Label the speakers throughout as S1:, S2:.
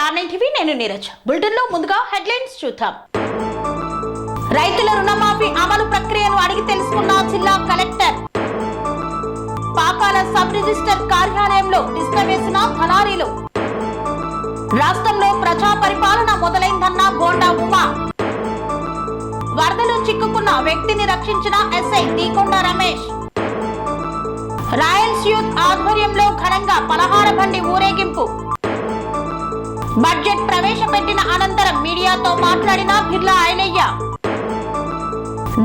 S1: స్టార్9 TV నేను Neeraj. Bulletin లో ముందుగా హెడ్లైన్స్ చూద్దాం. రైతుల రుణమాఫీ అమలు ప్రక్రియను అడిగి తెలుసుకున్న జిల్లా కలెక్టర్. పాకాల సబ్ రిజిస్టర్ కార్యాలయంలో నిష్క్రమించిన ధనారీలు. రాష్ట్రంలో ప్రజా పరిపాలన మొదలైందన్న బోండా ఉమా. వరదలో చిక్కుకున్న వ్యక్తిని రక్షించిన SI Deekonda Ramesh. Royals youth ఆధ్వర్యంలో ఘనంగా పలహార బండి ఊరేగింపు. బడ్జెట్ ప్రవేశపెట్టిన అనంతరం మీడియాతో మాట్లాడిన బిర్లా ఐలయ్య.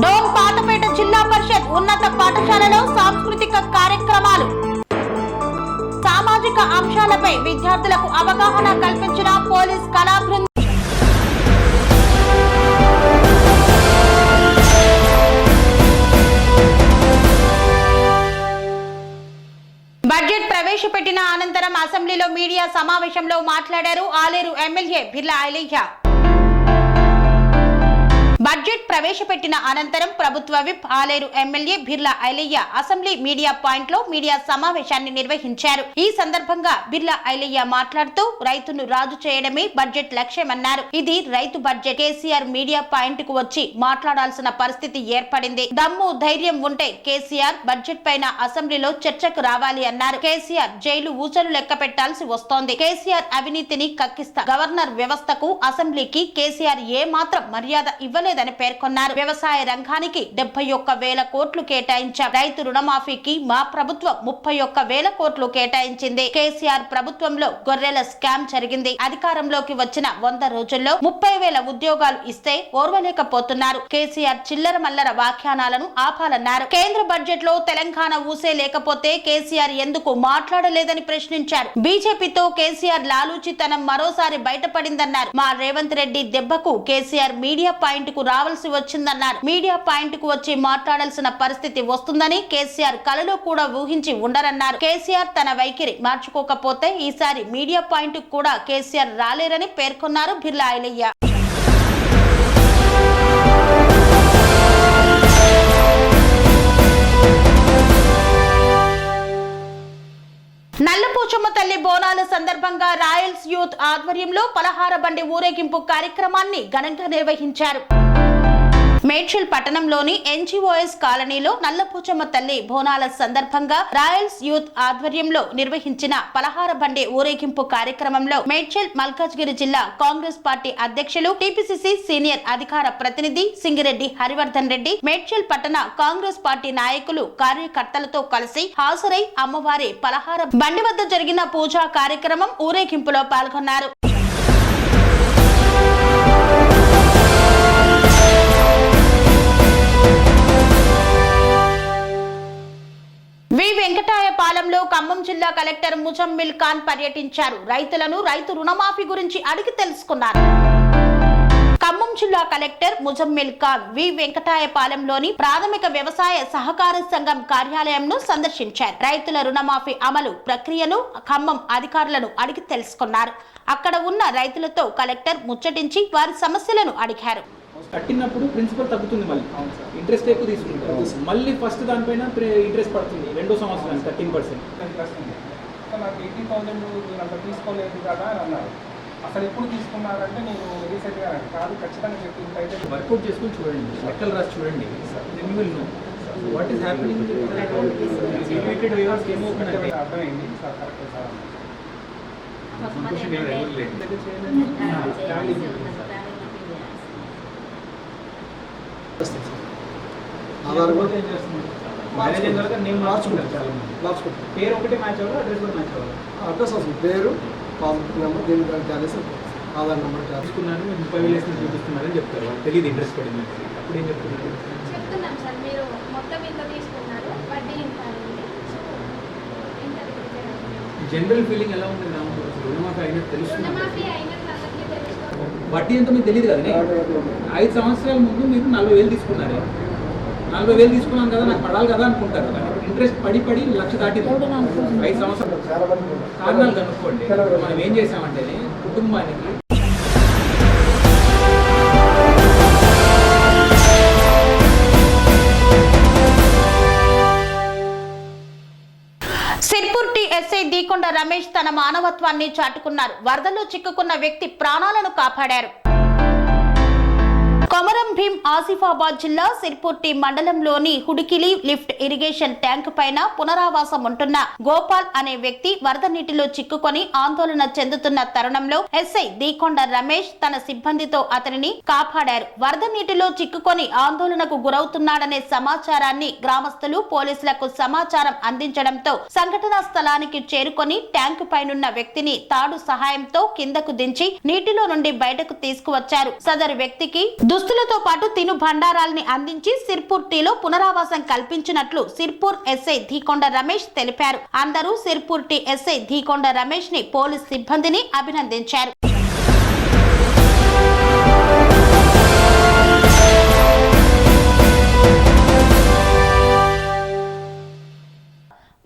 S1: డోన్ పాతపేట జిల్లా పరిషత్ ఉన్నత పాఠశాలలో సాంస్కృతిక కార్యక్రమాలు. సామాజిక అంశాలపై విద్యార్థులకు అవగాహన కల్పించిన పోలీస్ కళా బృందం. బడ్జెట్ ప్రవేశపెట్టిన అనంతరం అసెంబ్లీలో మీడియా సమావేశంలో మాట్లాడారు ఆలేరు ఎమ్మెల్యే బిర్లా ఐలయ్య. బడ్జెట్ ప్రవేశపెట్టిన అనంతరం ప్రభుత్వ whip Aler MLA Birla Ailaiah assembly media point లో మీడియా సమావేశాన్ని నిర్వహించారు. ఈ సందర్భంగా బిర్లా ఐలయ్య మాట్లాడుతూ రైతును రాజు చేయడమే బడ్జెట్ లక్ష్యమన్నారు. ఇది రైతు బడ్జెట్. కేసీఆర్ మీడియా పాయింట్ కు వచ్చి మాట్లాడాల్సిన పరిస్థితి ఏర్పడింది. దమ్ము ధైర్యం ఉంటే కేసీఆర్ బడ్జెట్ పైన అసెంబ్లీలో చర్చకు రావాలి అన్నారు. కేసీఆర్ జైలు ఊచలు లెక్క పెట్టాల్సి వస్తోంది. కేసీఆర్ అవినీతిని కక్కిస్తా. గవర్నర్ వ్యవస్థకు అసెంబ్లీకి కేసీఆర్ ఏ మాత్రం మర్యాద ఇవ్వలేదని పేర్కొన్నారు. వ్యవసాయ రంగానికి 71,000 కోట్లు కేటాయించాం. రైతు రుణమాఫీకి మా ప్రభుత్వం 31,000 కోట్లు కేటాయించింది. కేసీఆర్ ప్రభుత్వంలో గొర్రెల స్కామ్ జరిగింది. అధికారంలోకి వచ్చిన 100 రోజుల్లో 30,000 ఉద్యోగాలు ఇస్తే ఓర్వలేకపోతున్నారు. కేసీఆర్ చిల్లర మల్లర వ్యాఖ్యానాలను ఆపాలన్నారు. కేంద్ర బడ్జెట్ లో తెలంగాణ ఊసే లేకపోతే కేసీఆర్ ఎందుకు మాట్లాడలేదని ప్రశ్నించారు. బీజేపీతో కేసీఆర్ లాలూచితనం మరోసారి బయటపడిందన్నారు. మా రేవంత్ రెడ్డి దెబ్బకు కేసీఆర్ మీడియా పాయింట్ కు రావాల్సి వచ్చిందన్నారు. మీడియా పాయింట్ కు వచ్చి మాట్లాడాల్సిన పరిస్థితి వస్తుందని కేసీఆర్ కలలో కూడా ఊహించి ఉండరన్నారు. కేసీఆర్ తన వైఖరి మార్చుకోకపోతే ఈసారి మీడియా పాయింట్ కు కూడా కేసీఆర్ రాలేరని పేర్కొన్నారు బిర్లా ఐలయ్య. నల్లపోచమ్మ తల్లి బోనాల సందర్భంగా రాయల్స్ యూత్ ఆధ్వర్యంలో పలహార బండి ఊరేగింపు కార్యక్రమాన్ని ఘనంగా నిర్వహించారు. మేడ్చల్ పట్టణంలోని ఎన్జీఓఎస్ కాలనీలో నల్లపోచమ్మ తల్లి బోనాల సందర్భంగా రాయల్స్ యూత్ ఆధ్వర్యంలో నిర్వహించిన పలహార బండి ఊరేగింపు కార్యక్రమంలో మేడ్చల్ మల్కాజ్గిరి జిల్లా కాంగ్రెస్ పార్టీ అధ్యక్షులు టీపీసీసీ సీనియర్ అధికార ప్రతినిధి సింగిరెడ్డి హరివర్ధన్ రెడ్డి, మేడ్చల్ పట్టణ కాంగ్రెస్ పార్టీ నాయకులు కార్యకర్తలతో కలిసి హాజరై అమ్మవారి పలహార బండి వద్ద జరిగిన పూజా కార్యక్రమం ఊరేగింపులో పాల్గొన్నారు. వెంకటాయపాలెంలో ఖమ్మం జిల్లా కలెక్టర్ ముజమ్మిల్ ఖాన్ పర్యటించారు. రైతులను రైతు రుణమాఫీ గురించి అడిగి తెలుసుకున్నారు. ఖమ్మం జిల్లా కలెక్టర్ ముజమ్మిల్ ఖాన్ వెంకటాయపాలెంలోని ప్రాథమిక వ్యవసాయ సహకార సంఘం కార్యాలయంను సందర్శించారు. రైతుల రుణమాఫీ అమలు ప్రక్రియను ఖమ్మం అధికారులను అడిగి తెలుసుకున్నారు. అక్కడ ఉన్న రైతులతో కలెక్టర్ ముచ్చటించి వారి సమస్యలను అడిగారు.
S2: కట్టినప్పుడు ప్రిన్సిపల్ తగ్గుతుంది, మళ్ళీ ఇంట్రెస్ట్ ఎక్కువ తీసుకుంటారు, మళ్ళీ ఫస్ట్ దానిపైన ఇంట్రెస్ట్ పడుతుంది. 2వ సంవత్సరానికి 13%.
S3: నాకు 80,000 అంత తీసుకోలేదు కదా అని అన్నారు. అసలు ఎప్పుడు తీసుకున్నారంటే నేను రీసెంట్గా కాదు, ఖచ్చితంగా చెప్పిందైతే
S2: వర్కౌట్ చేసుకుని చూడండి, లెక్కలు రాసి చూడండి. Then you will know what is happening. Related wavers ఏమవుతుందంటే
S3: అర్థమైంది సార్, కరెక్ట్ సార్. పేరు ఒకటే మ్యాచ్ అవ్వాలి, అడ్రస్ కూడా మ్యాచ్ అవ్వాలి.
S4: అడ్రస్ వస్తుంది, పేరు, పాస్బుక్ నెంబర్, దీనికి క్యారేజ్ ఆధార్ నెంబర్
S2: తీసుకున్నాను. 30,000 వేసిన చూపిస్తున్నారని చెప్తారు, వాళ్ళకి తెలియదు ఇంట్రెస్ట్ పడింది. అప్పుడు ఏం చెప్తున్నారు?
S5: చెప్తున్నాం సార్, మీరు మొత్తం ఇంత తీసుకున్నారు, వడ్డీ ఇంత అయింది.
S2: జనరల్ ఫీలింగ్ ఎలా ఉంటుంది? రుణమాఫీ అయినట్టు తెలుస్తుంది,
S5: రుణమాఫీ అయినట్టు అందరికీ తెలుసు.
S2: వడ్డీ ఎంతో మీకు తెలియదు కదా. 5 సంవత్సరాల ముందు మీరు 40,000 తీసుకున్నారు. 40,000 తీసుకున్నాం కదా, నాకు పడాలి కదా అనుకుంటారు కదా. ఇంట్రెస్ట్ పడి 1,00,000 దాటింది 5 సంవత్సరాలు. కారణాలు కనుక్కోండి. మనం ఏం చేసామంటే కుటుంబానికి
S1: సిర్పూర్ టీ ఎస్ఐ దీకొండ రమేష్ తన మానవత్వాన్ని చాటుకున్నారు. వరదలో చిక్కుకున్న వ్యక్తి ప్రాణాలను కాపాడారు. కొమరం భీం ఆసిఫాబాద్ జిల్లా సిర్పూర్టి మండలంలోని హుడికిలి లిఫ్ట్ ఇరిగేషన్ ట్యాంక్ పైన పునరావాసం ఉంటున్న గోపాల్ అనే వ్యక్తి వరద నీటిలో చిక్కుకొని ఆందోళన చెందుతున్న తరుణంలో ఎస్ఐ దీకొండ రమేష్ తన సిబ్బందితో అతనిని కాపాడారు. వరద నీటిలో చిక్కుకొని ఆందోళనకు గురవుతున్నాడనే సమాచారాన్ని గ్రామస్తులు పోలీసులకు సమాచారం అందించడంతో సంఘటనా స్థలానికి చేరుకొని ట్యాంకు పైనున్న వ్యక్తిని తాడు సహాయంతో కిందకు దించి నీటిలో నుండి బయటకు తీసుకువచ్చారు. సదరు వ్యక్తికి దుస్తులతో పాటు తిను బండారాల్ని అందించి సిర్పూర్ టీలో పునరావాసం కల్పించినట్లు సిర్పూర్ ఎస్ఐ దీకొండ రమేష్ తెలిపారు. అందరూ సిర్పూర్ టీ ఎస్ఐ దీకొండ రమేష్ ని పోలీస్ సిబ్బందిని అభినందించారు.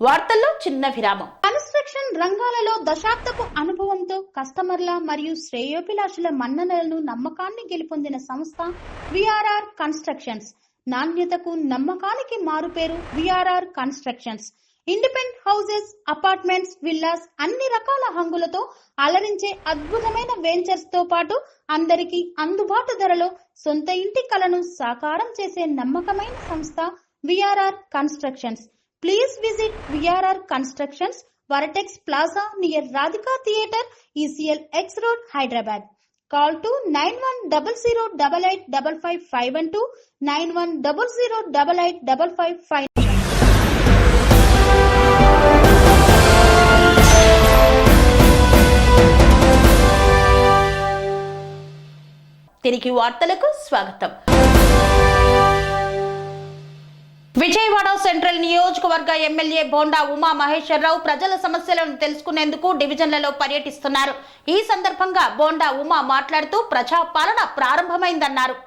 S1: వార్తల్లో చిన్న విరామం. కన్స్ట్రక్షన్ రంగాలలో దశాబ్దపు అనుభవంతో కస్టమర్ల మరియు శ్రేయోభిలాషుల మన్ననలను నమ్మకాన్ని గెలుపొందిన సంస్థ విఆర్ఆర్ కన్స్ట్రక్షన్స్. నాణ్యతకు నమ్మకానికి మారుపేరు VRR constructions. Independent houses, apartments, villas అన్ని రకాల హంగులతో అలరించే అద్భుతమైన వెంచర్స్ తో పాటు అందరికీ అందుబాటు ధరలో సొంత ఇంటి కలను సాకారం చేసే నమ్మకమైన సంస్థ VRR constructions. Please visit VRR Constructions, Varatex Plaza near Radhika Theatre, ECL X Road, Hyderabad. Call to 9100885551 9100885551. తిరిగి వార్తలకు స్వాగతం. విజయవాడ సెంట్రల్ నియోజకవర్గ ఎమ్మెల్యే బోండా ఉమా మహేశ్వరరావు ప్రజల సమస్యలను తెలుసుకునేందుకు డివిజన్లలో పర్యటిస్తున్నారు. ఈ సందర్భంగా బోండా ఉమా మాట్లాడుతూ ప్రజాపాలన ప్రారంభమైందన్నారు.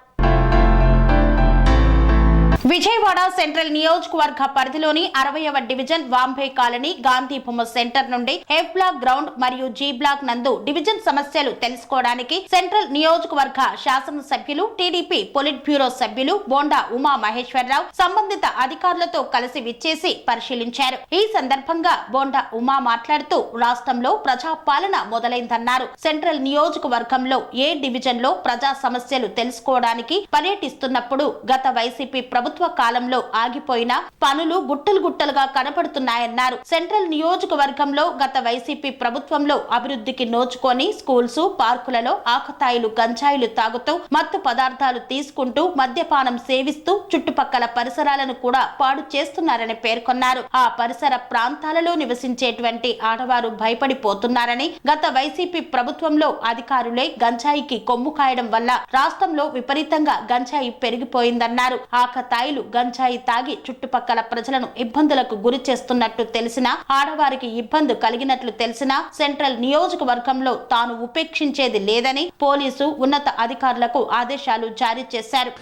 S1: విజయవాడ సెంట్రల్ నియోజకవర్గ పరిధిలోని 60వ డివిజన్ వాంబే కాలనీ గాంధీ బొమ్మ సెంటర్ నుండి ఎఫ్ బ్లాక్ గ్రౌండ్ మరియు జీ బ్లాక్ నందు డివిజన్ సమస్యలు తెలుసుకోవడానికి సెంట్రల్ నియోజకవర్గ శాసనసభ్యులు టీడీపీ పొలిట్ బ్యూరో సభ్యులు బోండా ఉమా మహేశ్వరరావు సంబంధిత అధికారులతో కలిసి విచ్చేసి పరిశీలించారు. ఈ సందర్భంగా బోండా ఉమా మాట్లాడుతూ రాష్ట్రంలో ప్రజాపాలన మొదలైందన్నారు. సెంట్రల్ నియోజకవర్గంలో ఏ డివిజన్ లో ప్రజా సమస్యలు తెలుసుకోవడానికి పర్యటిస్తున్నప్పుడు గత వైసీపీ ప్రభుత్వ కాలంలో ఆగిపోయిన పనులు గుట్టలు గుట్టలుగా కనపడుతున్నాయన్నారు. సెంట్రల్ నియోజకవర్గంలో గత వైసీపీ ప్రభుత్వంలో అభివృద్ధికి నోచుకొని స్కూల్స్, పార్కులలో ఆకతాయిలు గంజాయిలు తాగుతూ మత్తు పదార్థాలు తీసుకుంటూ మద్యపానం సేవిస్తూ చుట్టుపక్కల పరిసరాలను కూడా పాడు చేస్తున్నారని పేర్కొన్నారు. ఆ పరిసర ప్రాంతాలలో నివసించేటువంటి ఆడవారు భయపడిపోతున్నారని, గత వైసీపీ ప్రభుత్వంలో అధికారులే గంజాయికి కొమ్ము కాయడం వల్ల రాష్ట్రంలో విపరీతంగా గంజాయి పెరిగిపోయిందన్నారు. ఆకతాయిలు గంజాయి తాగి చుట్టుపక్కల ప్రజలను ఇబ్బందులకు గురి చేస్తున్నట్టు తెలిసినా, ఆడవారికి ఇబ్బంది కలిగినట్లు తెలిసినా సెంట్రల్ నియోజకవర్గంలో తాను ఉపేక్షించేది లేదని పోలీసు ఉన్నత అధికారులకు ఆదేశాలు జారీ చేశారు.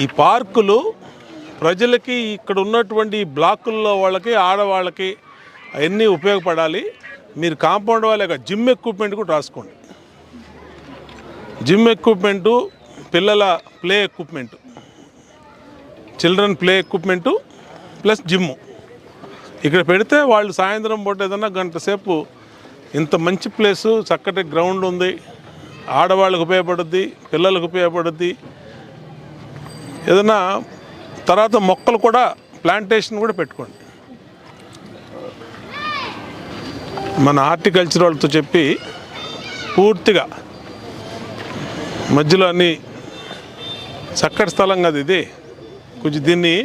S6: ఈ పార్కులు ప్రజలకి ఇక్కడ ఉన్నటువంటి బ్లాకుల్లో వాళ్ళకి ఆడవాళ్ళకి అవన్నీ ఉపయోగపడాలి. మీరు కాంపౌండ్ వాళ్ళ జిమ్ ఎక్విప్మెంట్ కూడా రాసుకోండి. జిమ్ ఎక్విప్మెంటు, పిల్లల play equipment, children play equipment plus gym ఇక్కడ పెడితే వాళ్ళు సాయంత్రం పూట ఏదన్నా గంట సేపు ఇంత మంచి ప్లేసు, చక్కటి గ్రౌండ్ ఉంది, ఆడవాళ్ళకు ఉపయోగపడుద్ది, పిల్లలకు ఉపయోగపడుద్ది. ఏదన్నా తర్వాత మొక్కలు కూడా ప్లాంటేషన్ కూడా పెట్టుకోండి. మన హార్టికల్చర్ వాళ్ళతో చెప్పి పూర్తిగా మధ్యలో అన్ని చక్కటి స్థలం కదా ఇది, కొంచెం దీన్ని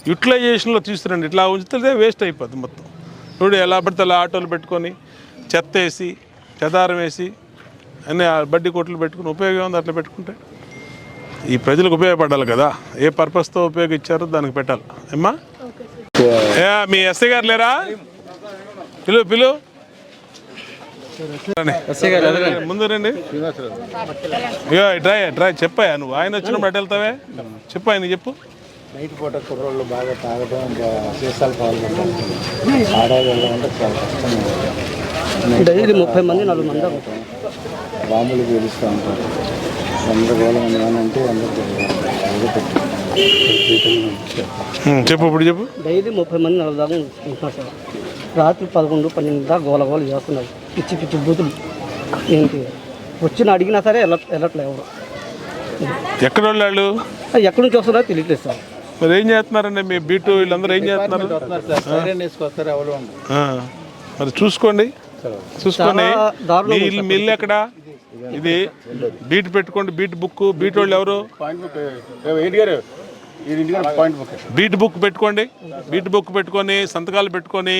S6: యూటిలైజేషన్లో తీసుకురండి. ఇట్లా ఉంచితే వేస్ట్ అయిపోద్ది మొత్తం. చూడు ఎలా పడితే అలా ఆటోలు పెట్టుకొని చెత్త వేసి చెదారం వేసి అన్నీ బడ్డీ కొట్లు పెట్టుకుని ఉపయోగం ఉంది. అట్లా పెట్టుకుంటే ఈ ప్రజలకు ఉపయోగపడాలి కదా, ఏ పర్పస్తో ఉపయోగించారో దానికి పెట్టాలి. ఏమ్మా మీ ఎస్ఐ గారు లేరా? పిలు ముందు రండి. ఇక ట్రై చెప్పాయా నువ్వు? ఆయన వచ్చినప్పుడు అటు వెళ్తావే చెప్పాయి, నీకు చెప్పు.
S7: నైట్ పూట కుర్రోళ్ళు బాగా తాగడం, ఇంకా సీసాలు పాల్గొంటారు. ఆడవాళ్ళు అంటే చాలా కష్టం.
S8: డైలీ 30 మంది 40 మంది
S7: రాములు పీలుస్తూ ఉంటారు. గందరగోళం ఏమనంటే అందరూ
S6: చెప్పు. ఇప్పుడు చెప్పు.
S8: డైలీ 30 మంది 40 దాకా ఉంటున్నారు సార్. రాత్రి 11, 12 దాకా గోల చేస్తున్నారు. పిచ్చి పిచ్చి బూతులు ఏంటి వచ్చిన అడిగినా సరే వెళ్ళట్లేదు ఎవరు.
S6: ఎక్కడ వాళ్ళు
S8: ఎక్కడి నుంచి వస్తున్నారో తెలియట్లేదు సార్.
S6: మరి ఏం చేస్తున్నారండి మీ బీటు వీళ్ళందరూ ఏం చేస్తున్నారు? మరి చూసుకోండి మీ ఇల్లు ఎక్కడ? ఇది బీట్ పెట్టుకోండి. బీట్ బుక్ బీట్ వాళ్ళు ఎవరు? బీట్ బుక్ పెట్టుకోండి. బీట్ బుక్ పెట్టుకొని సంతకాలు పెట్టుకొని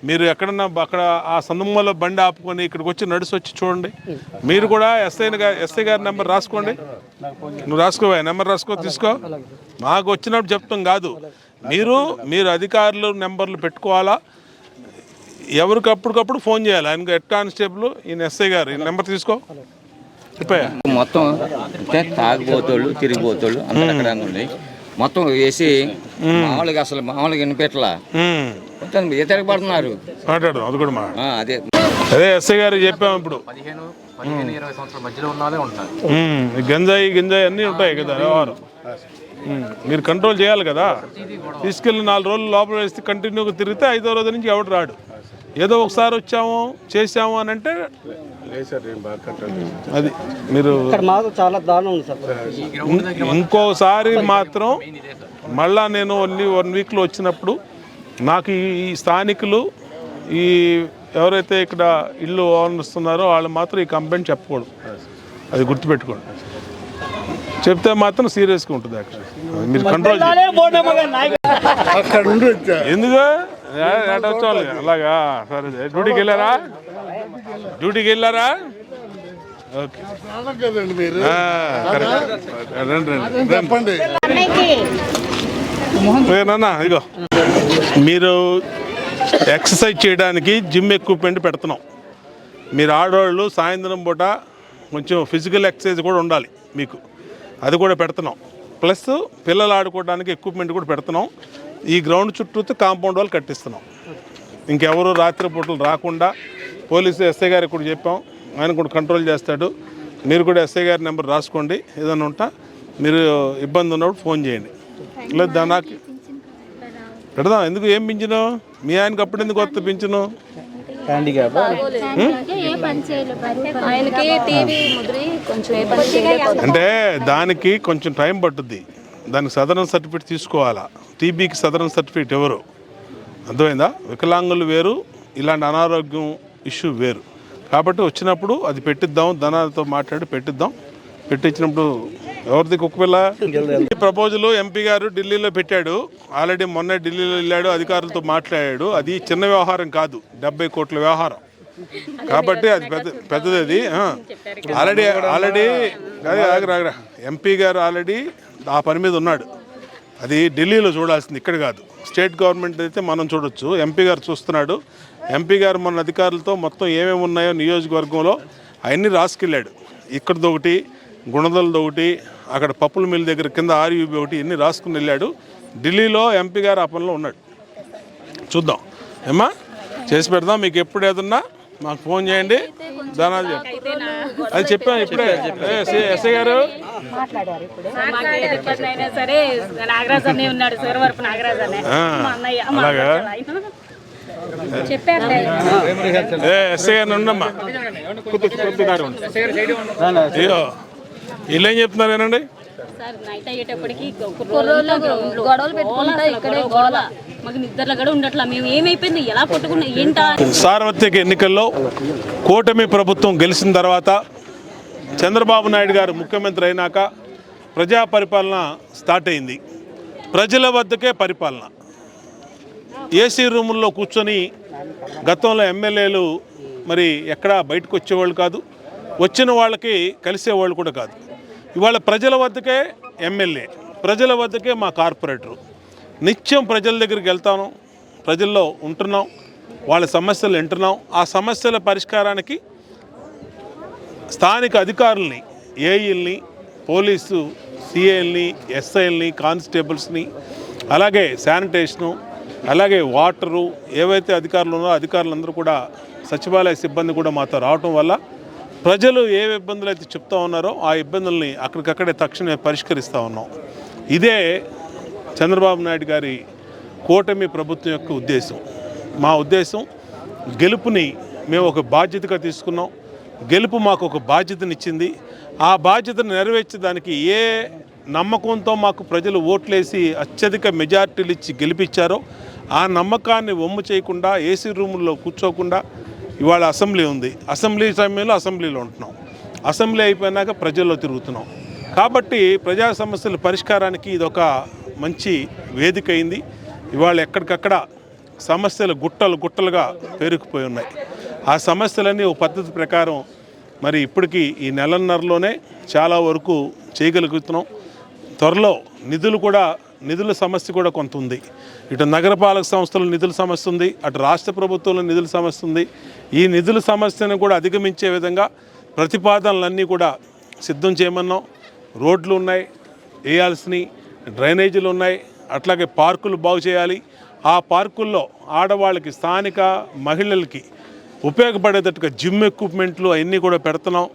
S6: మీరు ఎక్కడన్నా అక్కడ ఆ సందమ్మలో బండి ఆపుకొని ఇక్కడికి వచ్చి నడిచి వచ్చి చూడండి. మీరు కూడా ఎస్ఐ గారి నెంబర్ రాసుకోండి. నువ్వు రాసుకోవా? నెంబర్ రాసుకో, తీసుకో. మాకు వచ్చినప్పుడు చెప్తాం కాదు. మీరు అధికారులు నెంబర్లు పెట్టుకోవాలా. ఎవరికి అప్పటికప్పుడు ఫోన్ చేయాలి. ఆయన హెడ్ కానిస్టేబుల్, ఈయన ఎస్ఐ గారు, ఈ నెంబర్ తీసుకో. చెప్పాయా?
S9: మొత్తం తాగుబోతోళ్ళు తిరిగిపోతోళ్ళు అంతా ఉంది. మొత్తం వేసి మామూలుగా వినిపెట్టలా మొత్తం తిరగబడుతున్నారు.
S6: మాట్లాడదాం అది కూడా
S9: అదే
S6: ఎస్ఐ గారు చెప్పాము. ఇప్పుడు
S3: 15-20 సంవత్సరాల మధ్యలో ఉన్నదే ఉంటారు.
S6: గంజాయి అన్నీ ఉంటాయి కదా వ్యవహారం. మీరు కంట్రోల్ చేయాలి కదా. తీసుకెళ్ళి 4 రోజులు లోపల వేస్తే కంటిన్యూగా తిరిగితే 5వ రోజు నుంచి ఎవడు రాడు. ఏదో ఒకసారి వచ్చాము చేసాము అని అంటే అది మీరు
S8: చాలా దారుణం ఉంది సార్.
S6: ఇంకోసారి మాత్రం మళ్ళా నేను 1 వీక్లో వచ్చినప్పుడు నాకు ఈ స్థానికులు ఈ ఎవరైతే ఇక్కడ ఇల్లు ఓనర్స్తున్నారో వాళ్ళు మాత్రం ఈ కంప్లైంట్ చెప్పకూడదు. అది గుర్తుపెట్టుకోండి. చెప్తే మాత్రం సీరియస్గా ఉంటుంది. యాక్చువల్లీ మీరు కంట్రోల్ ఎందుకు వచ్చాలి అలాగా? సరే, డ్యూటీకి వెళ్ళారా? ఓకే, రండి. ఇగో మీరు ఎక్సర్సైజ్ చేయడానికి జిమ్ ఎక్విప్మెంట్ పెడుతున్నాం. మీరు ఆడవాళ్ళు సాయంత్రం పూట కొంచెం ఫిజికల్ ఎక్సర్సైజ్ కూడా ఉండాలి మీకు. అది కూడా పెడుతున్నాం. ప్లస్ పిల్లలు ఆడుకోవడానికి ఎక్విప్మెంట్ కూడా పెడుతున్నాం. ఈ గ్రౌండ్ చుట్టూ కాంపౌండ్ వాళ్ళు కట్టిస్తున్నాం. ఇంకెవరు రాత్రిపూటలు రాకుండా పోలీసు ఎస్ఐ గారికి కూడా చెప్పాం. ఆయన కూడా కంట్రోల్ చేస్తాడు. మీరు కూడా ఎస్ఐ గారి నెంబర్ రాసుకోండి. ఏదైనా ఉంటా మీరు ఇబ్బంది ఉన్నప్పుడు ఫోన్ చేయండి. లేదు నాకు పెడదాం. ఎందుకు ఏం పింఛను? మీ ఆయనకి అప్పుడు ఎందుకు వస్తే పింఛను? అంటే దానికి కొంచెం టైం పట్టుద్ది. దానికి సదరన్ సర్టిఫికేట్ తీసుకోవాలా. టీబీకి సదరన్ సర్టిఫికేట్ ఎవరు? అర్థమైందా? వికలాంగులు వేరు, ఇలాంటి అనారోగ్యం ఇష్యూ వేరు. కాబట్టి వచ్చినప్పుడు అది పెట్టిద్దాం, ధనాలతో మాట్లాడి పెట్టిద్దాం. పెట్టించినప్పుడు ఎవరిది కుక్కపిల్ల ప్రపోజల్ ఎంపీ గారు ఢిల్లీలో పెట్టాడు. ఆల్రెడీ మొన్న ఢిల్లీలో వెళ్ళాడు, అధికారులతో మాట్లాడాడు. అది చిన్న వ్యవహారం కాదు, 70 కోట్ల వ్యవహారం. కాబట్టి అది పెద్దది. అది ఆల్రెడీ ఎంపీ గారు ఆల్రెడీ ఆ పని మీద ఉన్నాడు. అది ఢిల్లీలో చూడాల్సింది, ఇక్కడ కాదు. స్టేట్ గవర్నమెంట్ అయితే మనం చూడొచ్చు. ఎంపీ గారు చూస్తున్నాడు. ఎంపీ గారు మన అధికారులతో మొత్తం ఏమేమి ఉన్నాయో నియోజకవర్గంలో అవన్నీ రాసుకెళ్ళాడు. ఇక్కడది ఒకటి, గుణదలది ఒకటి, అక్కడ పప్పుల మిల్ దగ్గర కింద ఆర్యూబీ ఒకటి, ఇన్ని రాసుకుని వెళ్ళాడు. ఢిల్లీలో ఎంపీ గారు ఆ పనిలో ఉన్నాడు. చూద్దాం ఏమ్మా, చేసి పెడదాం. మీకు ఎప్పుడు ఏదన్నా మాకు ఫోన్ చేయండి. దాని అది చెప్పాను ఇప్పుడే. ఎస్ఐ గారు అలాగా ఎస్ఐ గారు ఉండమ్మా. అయ్యో వీళ్ళు ఏం చెప్తున్నారేనండి?
S10: నైట్ అయ్యేటప్పటికి గొడవలు పెట్టుకుంటా ఇక్కడే గోల. మాకు నిద్రలో కూడా ఉండట్లా. మేము ఏమైపోయింది, ఎలా పట్టుకున్నా ఏంటా?
S6: సార్వత్రిక ఎన్నికల్లో కూటమి ప్రభుత్వం గెలిచిన తర్వాత చంద్రబాబు నాయుడు గారు ముఖ్యమంత్రి అయినాక ప్రజా పరిపాలన స్టార్ట్ అయింది. ప్రజల వద్దకే పరిపాలన. ఏసీ రూముల్లో కూర్చొని గతంలో ఎమ్మెల్యేలు మరి ఎక్కడా బయటకు వచ్చేవాళ్ళు కాదు, వచ్చిన వాళ్ళకి కలిసేవాళ్ళు కూడా కాదు. ఇవాళ ప్రజల వద్దకే ఎమ్మెల్యే, ప్రజల వద్దకే మా కార్పొరేటరు. నిత్యం ప్రజల దగ్గరికి వెళ్తాను, ప్రజల్లో ఉంటున్నాం, వాళ్ళ సమస్యలు వింటున్నాం. ఆ సమస్యల పరిష్కారానికి స్థానిక అధికారుల్ని, ఏఈల్ని, పోలీసు సిఐల్ని, ఎస్ఐల్ని, కానిస్టేబుల్స్ని, అలాగే శానిటేషను, అలాగే వాటరు, ఏవైతే అధికారులు ఉన్నారో అధికారులందరూ కూడా, సచివాలయ సిబ్బంది కూడా మాతో రావటం వల్ల ప్రజలు ఏ ఇబ్బందులు అయితే చెప్తా ఉన్నారో ఆ ఇబ్బందుల్ని అక్కడికక్కడే తక్షణమే పరిష్కరిస్తూ ఉన్నాం. ఇదే చంద్రబాబు నాయుడు గారి కూటమి ప్రభుత్వం యొక్క ఉద్దేశం. మా ఉద్దేశం గెలుపుని మేము ఒక బాధ్యతగా తీసుకున్నాం. గెలుపు మాకు ఒక బాధ్యతనిచ్చింది. ఆ బాధ్యతను నెరవేర్చడానికి ఏ నమ్మకంతో మాకు ప్రజలు ఓట్లేసి అత్యధిక మెజార్టీలు ఇచ్చి గెలిపించారో ఆ నమ్మకాన్ని వమ్ము చేయకుండా ఏసీ రూముల్లో కూర్చోకుండా ఇవాళ అసెంబ్లీ ఉంది. అసెంబ్లీ సమయంలో అసెంబ్లీలో ఉంటున్నాం. అసెంబ్లీ అయిపోయినాక ప్రజల్లో తిరుగుతున్నాం. కాబట్టి ప్రజా సమస్యల పరిష్కారానికి ఇదొక మంచి వేదిక అయింది. ఇవాళ ఎక్కడికక్కడ సమస్యలు గుట్టలుగా పేరుకుపోయి ఉన్నాయి. ఆ సమస్యలన్నీ ఒక పద్ధతి ప్రకారం మరి ఇప్పటికీ ఈ నెలన్నరలోనే చాలా వరకు చేయగలుగుతున్నాం. త్వరలో నిధుల సమస్య కూడా కొంత ఉంది. ఇటు నగరపాలక సంస్థల నిధుల సమస్య ఉంది, అటు రాష్ట్ర ప్రభుత్వంలో నిధుల సమస్య ఉంది. ఈ నిధుల సమస్యను కూడా అధిగమించే విధంగా ప్రతిపాదనలన్నీ కూడా సిద్ధం చేయమన్నాం. రోడ్లు ఉన్నాయి, వేయాల్సినవి డ్రైనేజీలు ఉన్నాయి, అట్లాగే పార్కులు బాగు చేయాలి. ఆ పార్కుల్లో ఆడవాళ్ళకి స్థానిక మహిళలకి ఉపయోగపడేటట్టుగా జిమ్ ఎక్విప్మెంట్లు అవన్నీ కూడా పెడుతున్నాం.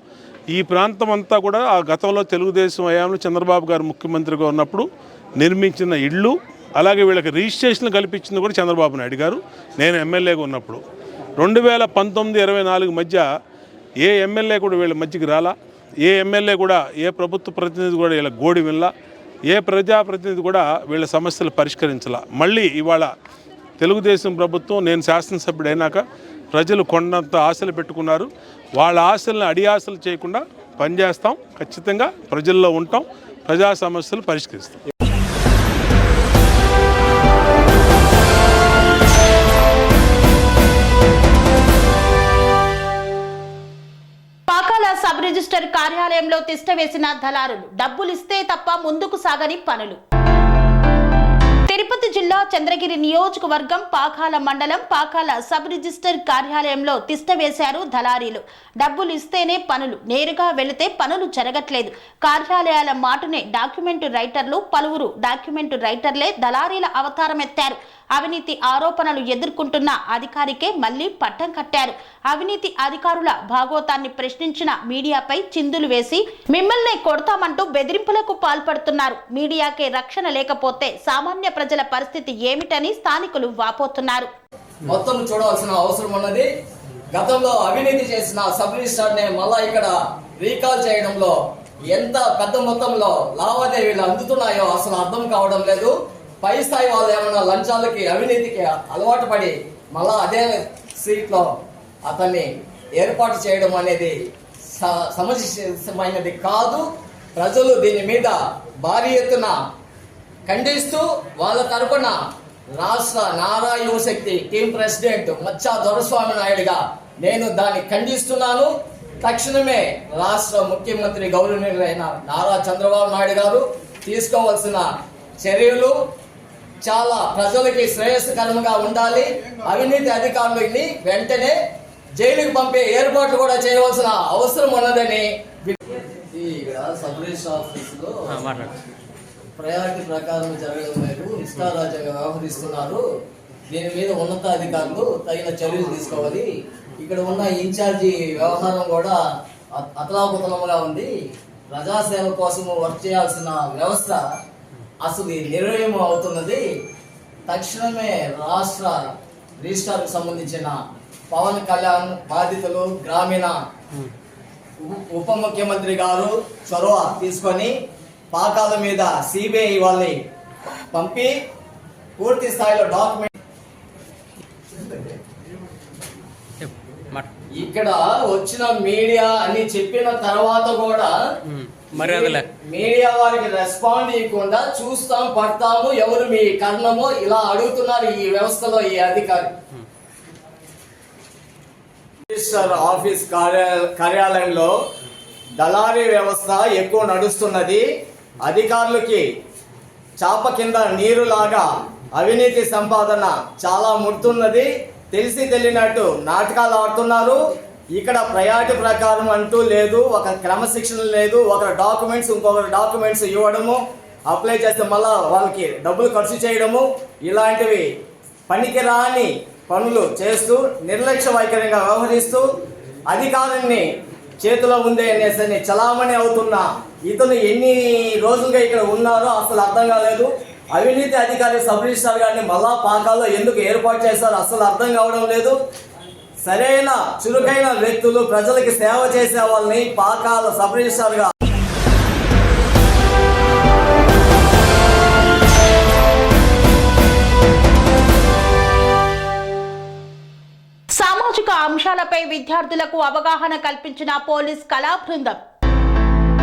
S6: ఈ ప్రాంతం అంతా కూడా ఆ గతంలో తెలుగుదేశం హయాంలో చంద్రబాబు గారు ముఖ్యమంత్రిగా ఉన్నప్పుడు నిర్మించిన ఇళ్ళు, అలాగే వీళ్ళకి రిజిస్ట్రేషన్ కల్పించింది కూడా చంద్రబాబు నాయుడు గారు నేను ఎమ్మెల్యేగా ఉన్నప్పుడు. 2019-24 మధ్య ఏ ఎమ్మెల్యే కూడా వీళ్ళ మధ్యకి రాలా. ఏ ఎమ్మెల్యే కూడా, ఏ ప్రభుత్వ ప్రతినిధి కూడా వీళ్ళ గోడి వినలా. ఏ ప్రజాప్రతినిధి కూడా వీళ్ళ సమస్యలు పరిష్కరించాల. మళ్ళీ ఇవాళ తెలుగుదేశం ప్రభుత్వం, నేను శాసనసభ్యుడు అయినాక ప్రజలు కొండంత ఆశలు పెట్టుకున్నారు. వాళ్ళ ఆశలను అడియాసలు చేయకుండా పనిచేస్తాం. ఖచ్చితంగా ప్రజల్లో ఉంటాం. ప్రజా సమస్యలు పరిష్కరిస్తాం.
S1: పాకాల సబ్ రిజిస్టర్ కార్యాలయంలో తిష్ట వేసిన దళారులు. డబ్బులిస్తే తప్ప ముందుకు సాగని పనులు. తిరుపతి జిల్లా చంద్రగిరి నియోజకవర్గం పాకాల మండలం పాకాల సబ్ రిజిస్టర్ కార్యాలయంలో తిష్ట వేశారు దళారీలు. డబ్బులు ఇస్తేనే పనులు, నేరుగా వెళితే పనులు జరగట్లేదు. కార్యాలయాల మాటునే డాక్యుమెంట్ రైటర్లు, పలువురు డాక్యుమెంట్ రైటర్లే దళారీల అవతారం ఎత్తారు. అవినీతి ఆరోపణలు ఎదుర్కొంటున్న అధికారికే మళ్లీ పట్టం కట్టారు. అవినీతి అధికారుల భాగోతాన్ని ప్రశ్నించిన మీడియాపై చిందులు వేసి మిమ్మల్నే కొడతామంటూ బెదిరింపులకు పాల్పడుతున్నారు. మీడియాకే రక్షణ లేకపోతే సామాన్య ప్రజల పరిస్థితి ఏమిటని స్థానికులు వాపోతున్నారు.
S11: మొత్తం చూడవలసిన అవసరం ఉన్నది. గతంలో అవినీతి చేసిన సబ్ రిజిస్టర్ ని మళ్ళా ఇక్కడ రీకాల్ చేయడంలో ఎంత పెద్ద మొత్తంలో లావాదేవీలు అందుతున్నాయో అసలు అర్థం కావడం లేదు. పై స్థాయి వాళ్ళు ఏమైనా లంచాలకి అవినీతికి అలవాటు పడి మళ్ళా అదే సీట్ లో అతన్ని ఏర్పాటు చేయడం అనేది సమంజసమైనది కాదు. ప్రజలు దీని మీద భారీ ఎత్తున ఖండిస్తూ వాళ్ళ తరపున రాష్ట్ర నారా యువశక్తి టీం ప్రెసిడెంట్ మచ్చా దొరస్వామి నాయుడుగా నేను దాన్ని ఖండిస్తున్నాను. తక్షణమే రాష్ట్ర ముఖ్యమంత్రి గౌరవనీయులైన నారా చంద్రబాబు నాయుడు గారు తీసుకోవాల్సిన చర్యలు చాలా ప్రజలకి శ్రేయస్కరంగా ఉండాలి. అవినీతి అధికారులని వెంటనే జైలుకి పంపే ఏర్పాట్లు కూడా చేయవలసిన అవసరం ఉన్నదని సబ్ రిజిస్టర్ ఆఫీసులో ప్రయారిటీ ప్రకారం జరగడం లేదు, ఇష్టారాజ్యంగా వ్యవహరిస్తున్నారు. దీని మీద ఉన్నతాధికారులు తగిన చర్యలు తీసుకోవాలి. ఇక్కడ ఉన్న ఇన్ఛార్జి వ్యవహారం కూడా అతలాకుతలంగా ఉంది. ప్రజాసేవ కోసం వర్క్ చేయాల్సిన వ్యవస్థ అసలు నిర్వయం అవుతున్నది. తక్షణమే రాష్ట్ర రిజిస్టార్కు సంబంధించిన పవన్ కళ్యాణ్ బాధితులు గ్రామీణ ఉప ముఖ్యమంత్రి గారు చొరవ తీసుకొని పాకాల మీద సిబిఐ వాళ్ళని పంపి పూర్తి స్థాయిలో డాక్యుమెంట్ ఇక్కడ వచ్చిన మీడియా అని చెప్పిన తర్వాత కూడా మీడియా వారికి రెస్పాండ్ ఇవ్వకుండా చూస్తాం పడతాము ఎవరు మీ కర్ణము ఇలా అడుగుతున్నారు ఈ వ్యవస్థలో ఈ అధికారి. రిజిస్టర్ ఆఫీస్ కార్యాలయంలో దళారీ వ్యవస్థ ఎక్కువ నడుస్తున్నది. అధికారులకి చాప కింద నీరులాగా అవినీతి సంపాదన చాలా ముడుతున్నది. తెలిసి తెలియనట్టు నాటకాలు ఆడుతున్నారు. ఇక్కడ ప్రయారిటీ ప్రకారం అంటూ లేదు, ఒక క్రమశిక్షణ లేదు. ఒకరి డాక్యుమెంట్స్ ఇంకొకరి డాక్యుమెంట్స్ ఇవ్వడము, అప్లై చేస్తే మళ్ళా వాళ్ళకి డబ్బులు ఖర్చు చేయడము, ఇలాంటివి పనికిరాని పనులు చేస్తూ నిర్లక్ష్య వైఖరిగా వ్యవహరిస్తూ అధికారాన్ని చేతిలో ఉందే అనేసి చలామణి అవుతున్న ఇతను ఎన్ని రోజులుగా ఇక్కడ ఉన్నారో అసలు అర్థం కాలేదు. అవినీతి అధికారి సబ్ రిజిస్ట్రార్ గారిని మళ్ళా పాకాల్లో ఎందుకు ఏర్పాటు చేశారో అస్సలు అర్థం కావడం లేదు. సరైన చురుకైన వ్యక్తులు ప్రజలకి సేవ చేసే వాళ్ళని పాకాల సబ్ రిజిస్ట్రార్గా
S1: సామాజిక అంశాలపై విద్యార్థులకు అవగాహన కల్పించిన పోలీస్ కళా బృందం.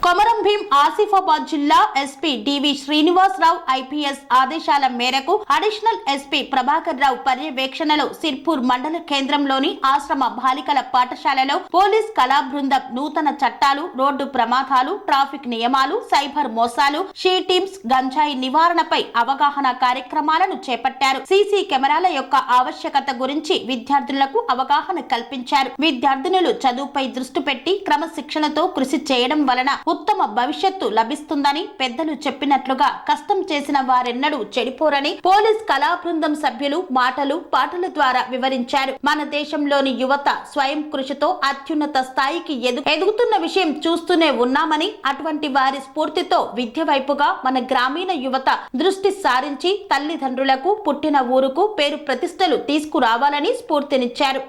S1: కొమరం భీం ఆసిఫాబాద్ జిల్లా ఎస్పీ డివి శ్రీనివాసరావు ఐపీఎస్ ఆదేశాల మేరకు అడిషనల్ ఎస్పీ ప్రభాకర్ రావు పర్యవేక్షణలో సిర్పూర్ మండల కేంద్రంలోని ఆశ్రమ బాలికల పాఠశాలలో పోలీస్ కళా బృందం నూతన చట్టాలు, రోడ్డు ప్రమాదాలు, ట్రాఫిక్ నియమాలు, సైబర్ మోసాలు, షీ టీమ్స్, గంజాయి నివారణపై అవగాహన కార్యక్రమాలను చేపట్టారు. సీసీ కెమెరాల యొక్క ఆవశ్యకత గురించి విద్యార్థులకు అవగాహన కల్పించారు. విద్యార్థినులు చదువుపై దృష్టి పెట్టి క్రమశిక్షణతో కృషి చేయడం వలన ఉత్తమ భవిష్యత్తు లభిస్తుందని పెద్దలు చెప్పినట్లుగా కష్టం చేసిన వారెన్నడూ చెడిపోరని పోలీస్ కళా బృందం సభ్యులు మాటలు పాటల ద్వారా వివరించారు. మన దేశంలోని యువత స్వయం కృషితో అత్యున్నత స్థాయికి ఎదుగుతున్న విషయం చూస్తూనే ఉన్నామని, అటువంటి వారి స్ఫూర్తితో విద్య వైపుగా మన గ్రామీణ యువత దృష్టి సారించి తల్లిదండ్రులకు, పుట్టిన ఊరుకు పేరు ప్రతిష్టలు తీసుకురావాలని స్ఫూర్తినిచ్చారు.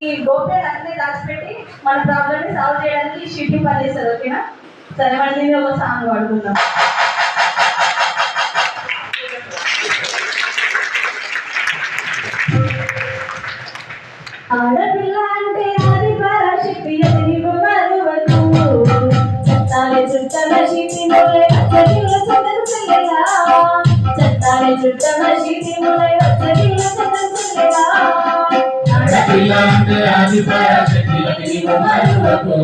S5: ఈ గోప్యాన్ని అట్లనే దాచిపెట్టి మన ప్రాబ్లమ్ ని సాల్వ్ చేయడానికి షీటింగ్ పని చేస్తారు. ఓకేనా? సరే, మళ్ళీ ఒక సాంగ్ పాడుకుందాం. ఆడపిల్ల అంటే ఆది పరాశక్తి అది మరువకు, చట్టాలే చుట్టల శీతి ములై అచ్చటిల చదరు చెల్లెలా, చట్టాలే చుట్టల శీతి ములై అచ్చటిల చదరు చెల్లెలా. ఆడపిల్ల అంటే ఆది పరాశక్తి అది మరువకు,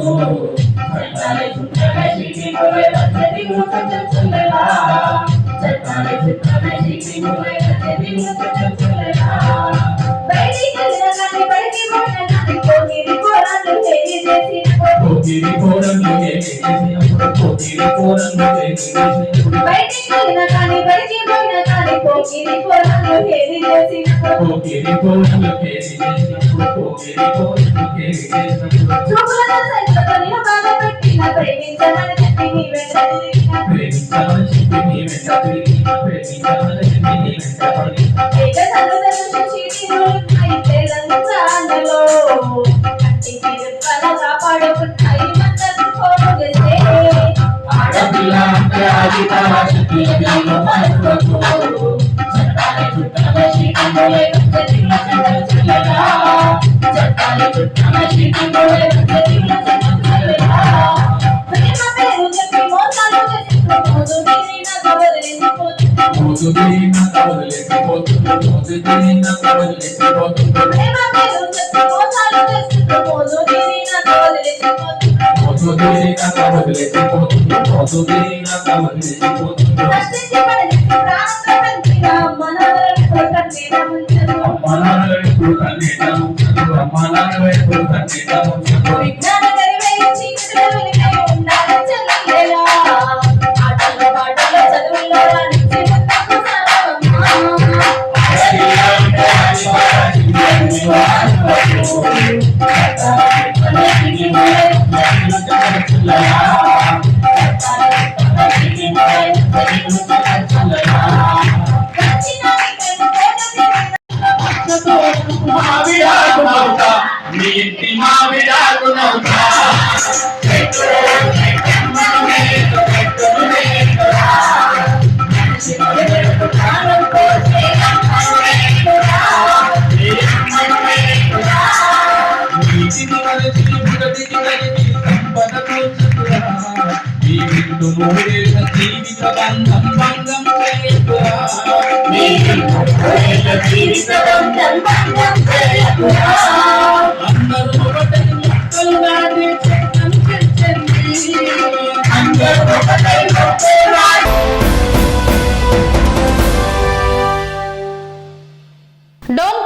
S5: చట్టాలే చుట్టల శీతి ములై అచ్చటిల చదరు చెల్లెలా, చట్టాలే చుట్టల శీతి ములై అచ్చటిల చదరు చెల్లెలా.
S1: డోన్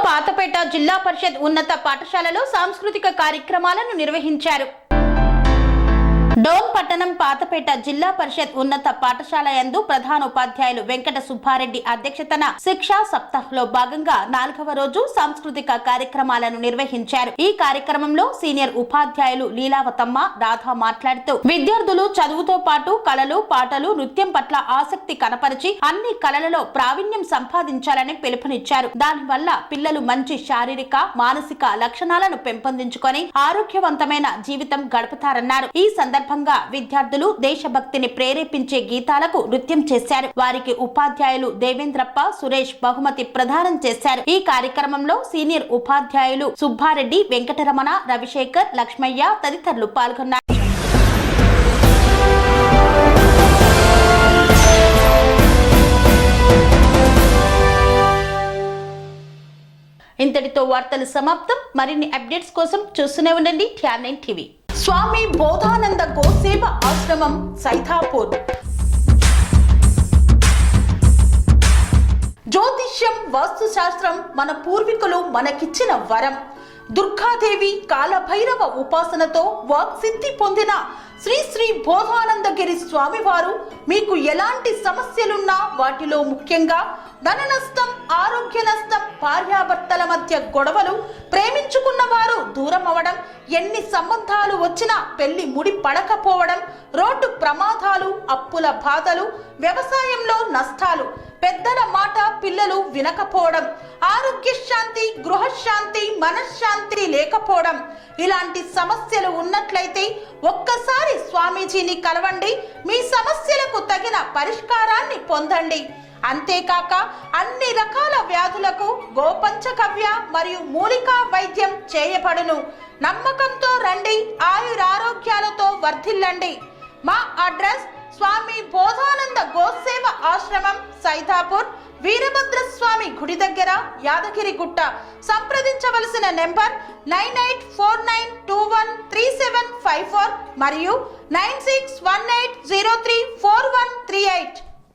S1: పాతపేట జిల్లా పరిషత్ ఉన్నత పాఠశాలలో సాంస్కృతిక కార్యక్రమాలను నిర్వహించారు. డోన్ పట్టణం పాతపేట జిల్లా పరిషత్ ఉన్నత పాఠశాల యందు ప్రధాన ఉపాధ్యాయులు వెంకట సుబ్బారెడ్డి అధ్యక్షతన శిక్షా సప్తాహ్లో భాగంగా 4వ రోజు సాంస్కృతిక కార్యక్రమాలను నిర్వహించారు. ఈ కార్యక్రమంలో సీనియర్ ఉపాధ్యాయులు లీలావతమ్మ రాధా మాట్లాడుతూ విద్యార్థులు చదువుతో పాటు కళలు, పాటలు, నృత్యం పట్ల ఆసక్తి కనపరిచి అన్ని కళలలో ప్రావీణ్యం సంపాదించాలని పిలుపునిచ్చారు. దానివల్ల పిల్లలు మంచి శారీరక, మానసిక లక్షణాలను పెంపొందించుకొని ఆరోగ్యవంతమైన జీవితం గడుపుతారన్నారు. ఈ సందర్భంగా విద్యార్థులు దేశభక్తిని ప్రేరేపించే గీతాలకు నృత్యం చేశారు. వారికి ఉపాధ్యాయులు దేవేంద్రప్ప, సురేష్ బహుమతి ప్రదానం చేశారు. ఈ కార్యక్రమంలో సీనియర్ ఉపాధ్యాయులు సుబ్బారెడ్డి, వెంకటరమణ, రవిశేఖర్, లక్ష్మయ్య తదితరులు పాల్గొన్నారు. ఇంతటితో వార్తలు సమాప్తం. మరిన్ని అప్డేట్స్ కోసం చూస్తూనే ఉండండి TR9 టీవీ. స్వామి బోధానంద గోసేవ ఆశ్రమం సైథాపూర్. జ్యోతిష్యం, వాస్తుశాస్త్రం మన పూర్వీకులు మనకిచ్చిన వరం. దుర్గాదేవి, కాలభైరవ ఉపాసనతో వాక్సిద్ధి పొందిన శ్రీ శ్రీ బోధానందగిరి స్వామివారు మీకు ఎలాంటి సమస్యలున్నా, వాటిలో ముఖ్యంగా ధన నష్టం, ఆరోగ్య నష్టం, భార్యాభర్తల మధ్య గొడవలు, ప్రేమించుకున్న వారు దూరం అవడం, ఎన్ని సంబంధాలు వచ్చినా పెళ్లి ముడి పడకపోవడం, రోడ్డు ప్రమాదాలు, అప్పుల బాధలు, వ్యవసాయంలో నష్టాలు, పెద్దల మాట పిల్లలు వినకపోవడం, ఆరోగ్య శాంతి, గృహశాంతి, మనశ్శాంతి లేకపోవడం, ఇలాంటి సమస్యలు ఉన్నట్లయితే ఒక్కసారి స్వామీజీని కలవండి. మీ సమస్యలకు తగిన పరిష్కారాన్ని పొందండి. అంతేకాక అన్ని రకాల వ్యాధులకు గోపంచకవ్య మరియు మూలికా వైద్యం చేయబడును. నమ్మకంతో రండి, ఆయురారోగ్యాలతో వర్ధిల్లండి. మా అడ్రస్ స్వామి బోధానంద గోసేవ ఆశ్రమం, సైథాపూర్, వీరభద్రస్వామి గుడి దగ్గర, యాదగిరిగుట్ట. సంప్రదించవలసిన నెంబర్ 9849213754 మరియు 9618034138.